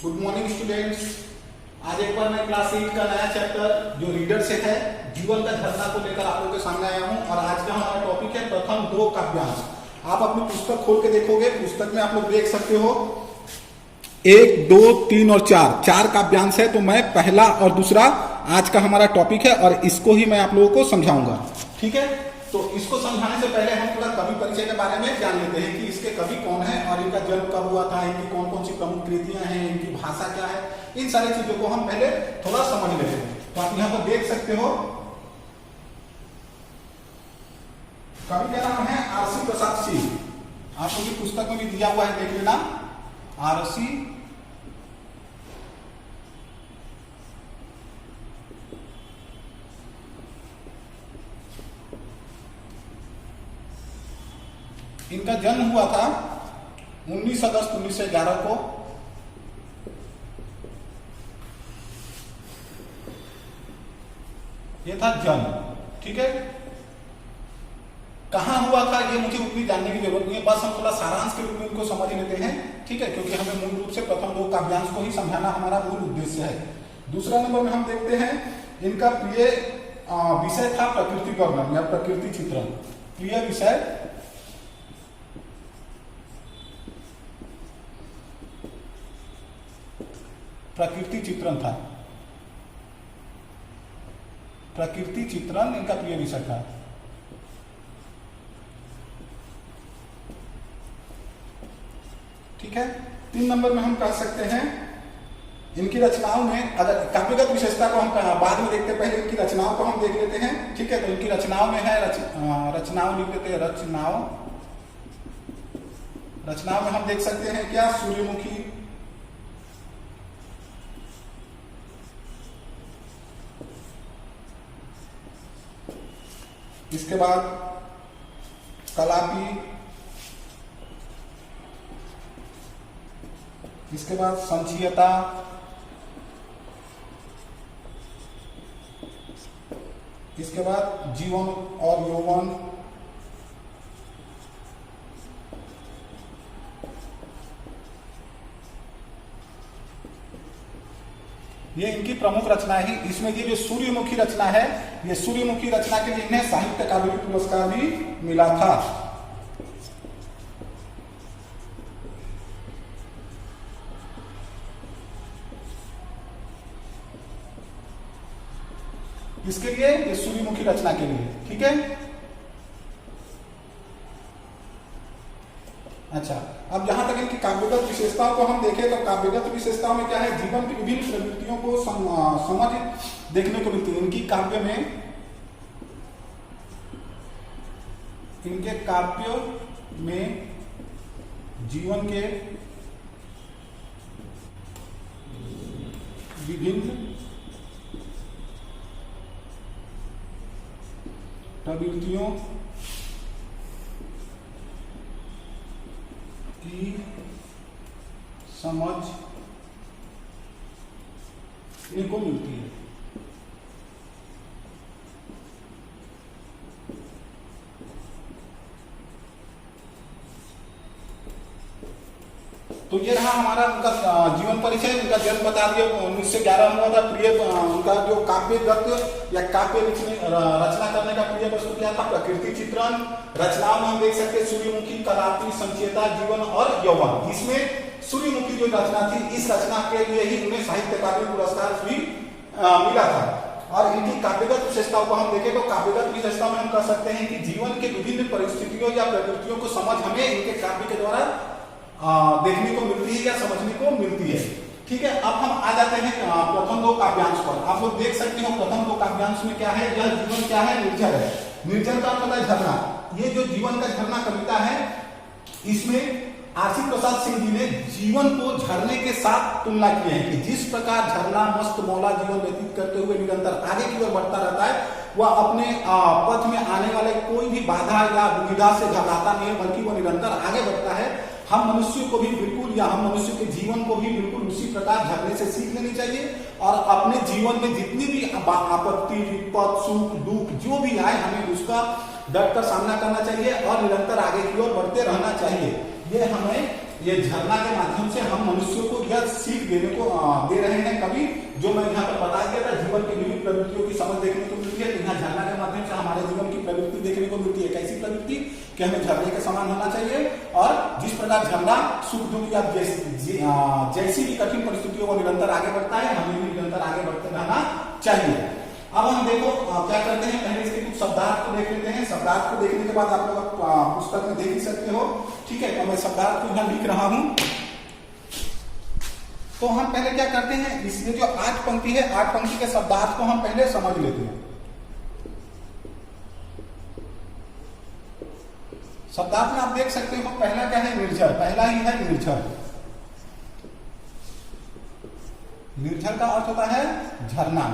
Good morning students. आज एक बार मैं क्लास 8 का नया चैप्टर जो रीडर से है जीवन का झरना को लेकर आप लोगों के सामने आया हूं और आज का हमारा टॉपिक है प्रथम दो काव्यांश। आप अपनी पुस्तक खोल के देखोगे, पुस्तक में आप लोग देख सकते हो 1, 2, 3 और 4 काव्यांश है। तो मैं पहला और दूसरा आज का हमारा टॉपिक है और इसको ही मैं आप लोगों को समझाऊंगा। ठीक है, तो इसको समझाने से पहले हम थोड़ा कवि परिचय के बारे में जान लेते हैं कि इसके कवि कौन है और इनका जन्म कब हुआ था, इनकी कौन कौन सी प्रमुख कृतियां हैं, इनकी भाषा क्या है, इन सारी चीजों को हम पहले थोड़ा समझ लेते हैं। तो आप यहाँ पर देख सकते हो कवि का नाम है आरसी प्रसाद सिंह। आप लोगों की पुस्तक में भी दिया हुआ है, देख लेना। आरसी इनका जन्म हुआ था 19 अगस्त 1911 को। ये था जन्म। ठीक है, कहां हुआ था ये मुझे उतनी जानने की जरूरत नहीं है, बस हम थोड़ा सारांश के रूप में इनको समझ लेते हैं। ठीक है, क्योंकि हमें मूल रूप से प्रथम दो काव्यांश को ही समझाना हमारा मूल उद्देश्य है। दूसरा नंबर में हम देखते हैं इनका प्रिय विषय था प्रकृति वर्णन या प्रकृति चित्रण। प्रिय विषय प्रकृति चित्रण था। प्रकृति चित्रण इनका प्रिय विषय था। ठीक है, 3 नंबर में हम कह सकते हैं इनकी रचनाओं में, अगर काव्यगत विशेषता को हम बाद में देखते, पहले इनकी रचनाओं को हम देख लेते हैं। ठीक है, तो इनकी रचनाओं में है रचनाओं लिख लेते हैं। रचनाओं में हम देख सकते हैं क्या, सूर्यमुखी, इसके बाद कलापी, इसके बाद संचयता, इसके बाद जीवन और यौवन, ये इनकी प्रमुख रचना है। इसमें ये जो सूर्यमुखी रचना है, ये सूर्यमुखी रचना के लिए इन्हें साहित्य अकादमी पुरस्कार भी मिला था। इसके लिए, ये सूर्यमुखी रचना के लिए। ठीक है, अच्छा, अब जहां तक इनकी काव्यगत विशेषताओं को हम देखें तो काव्यगत विशेषताओं में क्या है, जीवन की विभिन्न प्रवृत्तियों को समझ देखने को मिलती है इनकी काव्य में। इनके काव्य में जीवन के विभिन्न प्रवृत्तियों की समझ इनको मिलती है। तो ये रहा हमारा उनका जीवन परिचय। उनका जन्म बता दिया 1911 में हुआ था। प्रिय उनका जो काव्यगत या काव्य रचना करने का प्रिय वस्तु क्या था, प्रकृति चित्रण। रचनाओं में हम देख सकते हैं सूर्यमुखी, कलापी, संचयता, जीवन और यौवन। इसमें सूर्यमुखी जो रचना थी, इस रचना के लिए ही उन्हें साहित्य अकादमी पुरस्कार भी मिला था। और इनकी काव्यगत विशेषताओं को हम देखें तो काव्यगत विशेषता में हम कह सकते हैं कि जीवन के विभिन्न परिस्थितियों या प्रवृत्तियों को समझ हमें इनके काव्य के द्वारा देखने को मिलती है या समझने को मिलती है। ठीक है, अब हम आ जाते हैं प्रथम दो काव्यांश पर। आप लोग देख सकते हो प्रथम दो काव्यांश में क्या है, यह जीवन क्या है, निर्जर है। निर्जर का मतलब है झरना। ये जो जीवन का झरना कविता है, इसमें आरसी प्रसाद सिंह जी ने जीवन को झरने के साथ तुलना की है कि जिस प्रकार झरना मस्त मौला जीवन व्यतीत करते हुए निरंतर आगे की ओर बढ़ता रहता है, वह अपने पथ में आने वाले कोई भी बाधा या दुविधा से घबराता नहीं है, बल्कि वह निरंतर आगे बढ़ता है। हम मनुष्य को भी बिल्कुल, या हम मनुष्य के जीवन को भी बिल्कुल उसी प्रकार झरने से सीख लेनी चाहिए और अपने जीवन में जितनी भी आपत्ति, विपद, सुख, दुख जो भी आए, हमें उसका डट कर सामना करना चाहिए और निरंतर आगे की ओर बढ़ते रहना चाहिए। ये हमें ये झरना के माध्यम से हम मनुष्यों को यह सीख देने को दे रहे हैं। कभी जो मैं यहाँ पर बता दिया था, जीवन की विविध प्रवृत्तियों की समझ देखने को मिलती है, तो यहाँ झरना के माध्यम से हमारे जीवन की प्रवृत्ति देखने को मिलती है। कैसी प्रवृत्ति? कि हमें झरने के समान होना चाहिए, और जिस प्रकार झरना सुख दुख या जैसी भी कठिन परिस्थितियों को निरंतर आगे बढ़ता है, हमें भी निरंतर आगे बढ़ते रहना चाहिए। अब हम देखो क्या करते हैं, पहले इसके कुछ शब्दार्थ को देख लेते हैं। शब्दार्थ को देखने के बाद आप लोग पुस्तक में देख ही सकते हो, ठीक है। तो मैं शब्दार्थ को यहाँ लिख रहा हूं। तो हम पहले क्या करते हैं, इसमें जो 8 पंक्ति है, 8 पंक्ति के शब्दार्थ को हम पहले समझ लेते हैं। शब्दार्थ में आप देख सकते हो, पहला क्या है, निर्झर। पहला ही है निर्झर। निर्झर का अर्थ होता है झरना,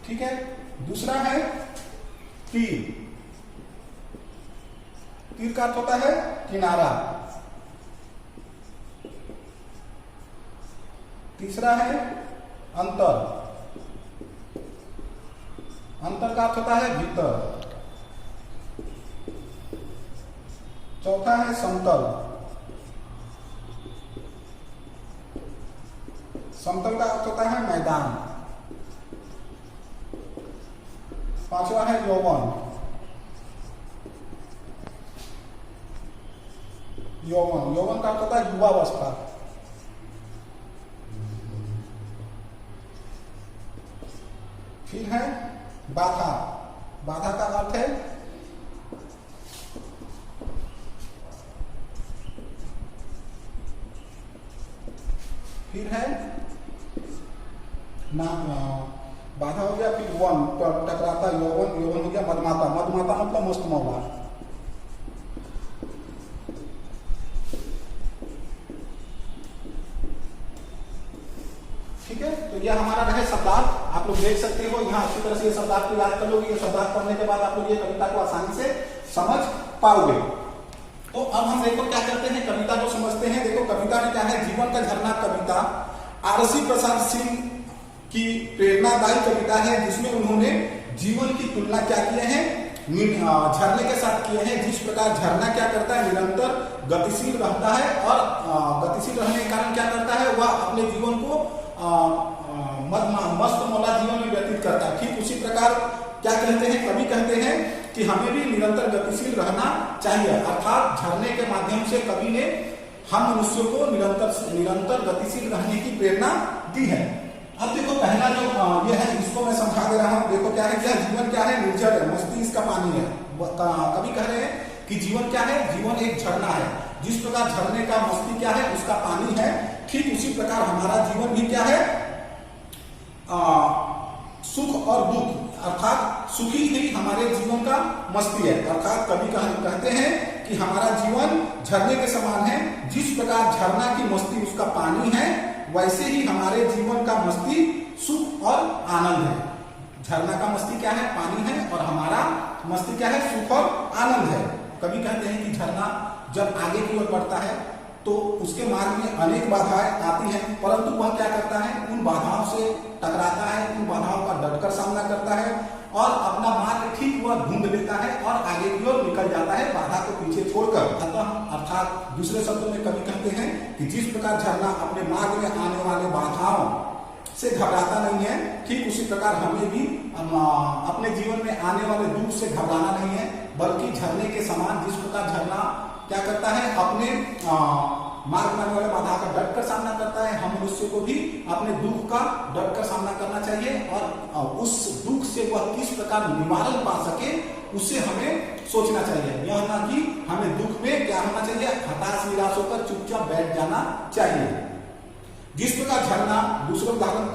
ठीक है। दूसरा है तीर। तीर का अर्थ होता है किनारा। तीसरा है अंतर। अंतर का अर्थ होता है भीतर। चौथा है समतल। समतल का अर्थ होता है मैदान। पांचवा है यौवन। यौवन, यौवन का अर्थ होता है युवावस्था। फिर है बाधा। बाधा का अर्थ है फिर है ना, बाधा हो गया। फिर वन, टकराता यौवन। यौवन हो गया मदमाता। मदमाता मतलब मस्त मौला। ठीक है, तो यह हमारा रहे शब्दार्थ। आप लोग देख सकते हो यहाँ अच्छी तरह से ये शब्दार्थ को याद कर लोगे। ये शब्दार्थ पढ़ने के बाद आप लोग ये कविता को आसानी से समझ पाओगे। तो अब हम देखो क्या करते हैं, कविता को समझते हैं। देखो कविता में क्या है, जीवन का झरना कविता आरसी प्रसाद सिंह की प्रेरणादायी कविता है, जिसमें उन्होंने जीवन की तुलना क्या किए हैं, झरने के साथ किए हैं। जिस प्रकार झरना क्या करता है, निरंतर गतिशील रहता है, और गतिशील रहने के कारण क्या करता है, वह अपने जीवन को मस्त मौला जीवन में व्यतीत करता है। ठीक उसी प्रकार क्या कहते हैं, कवि कहते हैं कि हमें भी निरंतर गतिशील रहना चाहिए। अर्थात झरने के माध्यम से कवि ने हम मनुष्यों को निरंतर गतिशील रहने की प्रेरणा दी है। अब देखो पहला जो ये है, इसको मैं समझा दे रहा हूं। देखो क्या है, क्या जीवन क्या है, निर्जर है, मस्ती इसका पानी है। कवि कह रहे हैं कि जीवन क्या है, जीवन एक झरना है। जिस प्रकार झरने का मस्ती क्या है, उसका पानी है, ठीक उसी प्रकार हमारा जीवन भी क्या है, सुख और दुख, अर्थात सुखी ही हमारे जीवन का मस्ती है। अर्थात कवि कहते हैं कि हमारा जीवन झरने के समान है। जिस प्रकार झरना की मस्ती उसका पानी है, वैसे ही हमारे जीवन का मस्ती सुख और आनंद है। झरना का मस्ती क्या है, पानी है, और हमारा मस्ती क्या है, सुख और आनंद है। कवि कहते हैं कि झरना जब आगे की ओर बढ़ता है तो उसके मार्ग में अनेक बाधाएं आती हैं, परंतु वह क्या करता है, उन बाधाओं से टकराता है, उन बाधाओं का डटकर सामना करता है, और अपना मार्ग ठीक वह ढूंढ लेता है और आगे की ओर निकल जाता है, बाधा को पीछे छोड़कर। अर्थात दूसरे शब्दों में कवि कहते हैं कि जिस प्रकार झरना अपने मार्ग में आने वाले बाधाओं से घबराता नहीं है, ठीक उसी प्रकार हमें भी अपने जीवन में आने वाले दुख से घबराना नहीं है, बल्कि झरने के समान जिस प्रकार झरना क्या करता है, अपने मार्ग में आने वाले बाधा का डट कर सामना करता है, हम मनुष्य को भी अपने दुख का डट कर सामना करना चाहिए, और उस दुख से वह किस प्रकार निवारण पा सके उससे हमें सोचना चाहिए। यह ना कि हमें दुख में क्या होना चाहिए, हताश निराश होकर चुपचाप बैठ जाना चाहिए। जिस प्रकार झरना, दूसरा उदाहरण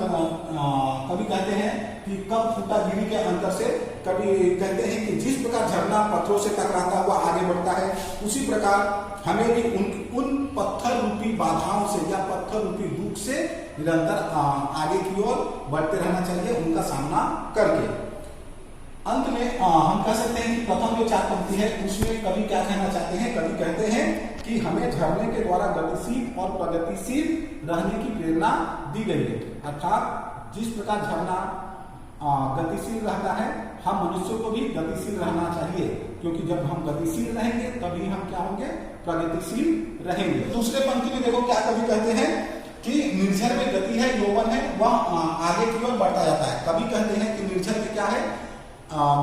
कवि कहते हैं कि कब फूटा गिरी के अंतर से, कवि कहते हैं कि जिस प्रकार झरना पत्थरों से टकराता हुआ आगे बढ़ता है, उसी प्रकार हमें भी उन पत्थर रूपी बाधाओं से या पत्थर रूपी दुख से निरंतर आगे की ओर बढ़ते रहना चाहिए, उनका सामना करके। अंत में हम कह सकते हैं कि प्रथम जो 4 पंक्ति है उसमें कवि क्या कहना चाहते हैं, कवि कहते हैं कि हमें झरने के द्वारा गतिशील और प्रगतिशील रहने की प्रेरणा दी गई है। अर्थात जिस प्रकार झरना गतिशील रहता है, हम मनुष्यों को भी गतिशील रहना चाहिए। क्योंकि जब हम गतिशील रहेंगे तभी हम क्या होंगे, प्रगतिशील रहेंगे। दूसरे पंक्ति में देखो क्या कवि कहते हैं कि निर्झर में गति है, यौवन है वह आगे की ओर बढ़ता जाता है। कवि कहते हैं कि निर्झर में क्या है,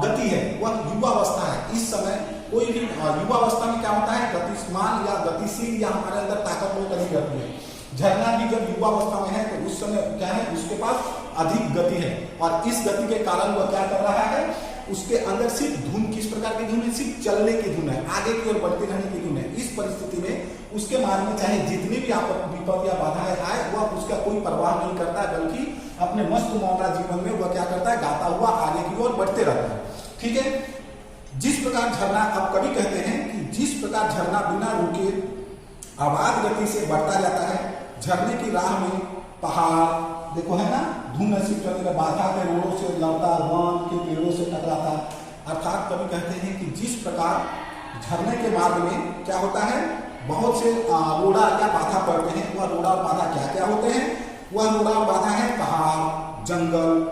गति है, वह युवावस्था है। इस समय कोई भी युवावस्था में क्या होता है, गतिमान या गतिशील या हमारे अंदर ताकत बहुत अधिक रहती है। झरना भी जब युवावस्था में है तो उस समय क्या है, उसके पास अधिक गति है और इस गति के कारण वह क्या कर रहा है, उसके अंदर सिर्फ धुन, किस प्रकार की धुन है, सिर्फ चलने की धुन है, आगे की ओर बढ़ते रहने की धुन है। इस परिस्थिति में उसके मार्ग में चाहे जितनी भी विपद या बाधाएं आए वह उसका कोई परवाह नहीं करता है, बल्कि अपने मस्त मौला जीवन में वह क्या करता है, गाता हुआ आगे की ओर बढ़ते रहता है। ठीक है, जिस प्रकार झरना, अब कवि कहते हैं कि जिस प्रकार झरना बिना रुके अबाध गति से बढ़ता जाता है, झरने की राह में पहाड़ देखो है ना, धुन नसीब करने का बाधा के रोड़ों से लड़ता, वन के पेड़ों से टकराता। अर्थात कवि कहते हैं कि जिस प्रकार झरने के मार्ग में क्या होता है, बहुत से रोड़ा या बाधा पड़ते हैं, वह रोड़ा और बाधा क्या क्या होते हैं, वह रोड़ा और बाधा है पहाड़, जंगल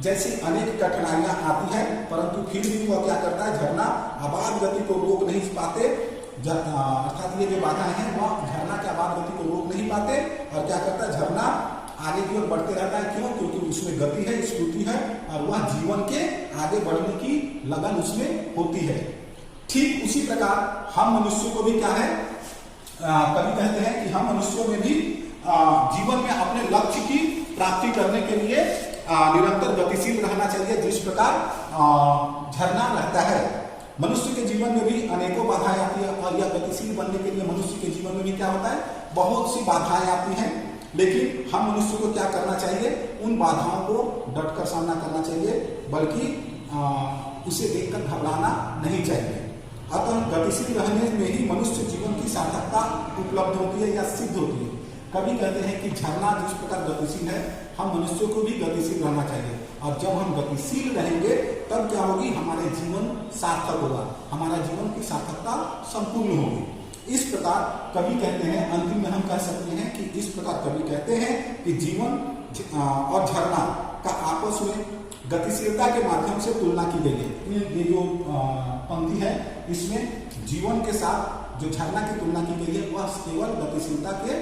जैसी अनेक कठिनाइयां आती है, परंतु फिर भी वह क्या करता है, झरना अबाध गति को रोक नहीं पाते। अर्थात ये जो बाधाएं हैं वह झरना के अबाध गति को रोक नहीं पाते और क्या करता है, झरना आगे की ओर बढ़ते रहता है। क्यों? क्योंकि उसमें गति है, स्फूर्ति है और वह जीवन के आगे बढ़ने की लगन उसमें होती है। ठीक उसी प्रकार हम मनुष्यों को भी क्या है, कवि कहते हैं कि हम मनुष्यों में भी जीवन में अपने लक्ष्य की प्राप्ति करने के लिए निरंतर गतिशील रहना चाहिए। जिस प्रकार झरना रहता है, मनुष्य के जीवन में भी अनेकों बाधाएं आती है और यह गतिशील बनने के लिए मनुष्य के जीवन में भी क्या होता है, बहुत सी बाधाएं आती हैं। लेकिन हम मनुष्य को क्या करना चाहिए, उन बाधाओं को डटकर सामना करना चाहिए, बल्कि उसे देखकर घबराना नहीं चाहिए। अतः गतिशील रहने में ही मनुष्य जीवन की सार्थकता उपलब्ध होती है या सिद्ध होती है। कभी कहते हैं कि झरना जिस प्रकार गतिशील है, हम मनुष्यों को भी गतिशील रहना चाहिए और जब हम गतिशील रहेंगे तब क्या होगी, हमारे जीवन सार्थक होगा, हमारा जीवन की सार्थकता संपूर्ण होगी। इस प्रकार कवि कहते हैं, अंतिम में हम कह सकते हैं कि इस प्रकार कवि कहते हैं कि जीवन और झरना का आपस में गतिशीलता के माध्यम से तुलना की गई है। ये जो पंक्ति है इसमें जीवन के साथ जो झरना की तुलना की गई है वह केवल गतिशीलता के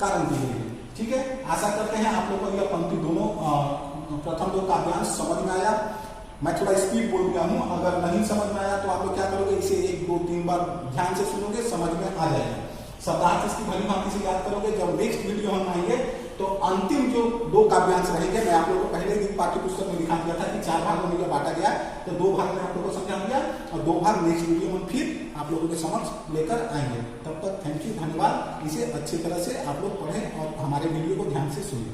कारण की गई है। ठीक है, आशा करते हैं आप लोगों को यह पंक्ति दोनों प्रथम दो काव्यांश समझ में आया। मैं थोड़ा स्पीड बोल गया हूँ, अगर नहीं समझ में आया तो आप लोग क्या करोगे, इसे 1 2 3 बार ध्यान से सुनोगे, समझ में आ जाएगा। शब्दार्थ इसकी भली भांति से याद करोगे। जब नेक्स्ट वीडियो हम आएंगे तो अंतिम जो 2 काव्यांश रहेंगे, मैं आप लोगों को पहले दिन पाठ्य पुस्तक में दिखा दिया था कि 4 भागों में बांटा गया, तो 2 भाग में आप लोगों को समझा दिया और 2 भाग नेक्स्ट वीडियो में फिर आप लोगों के समक्ष लेकर आएंगे। तब तक थैंक यू, धन्यवाद। इसे अच्छी तरह से आप लोग पढ़ें और हमारे वीडियो को ध्यान से सुनिए।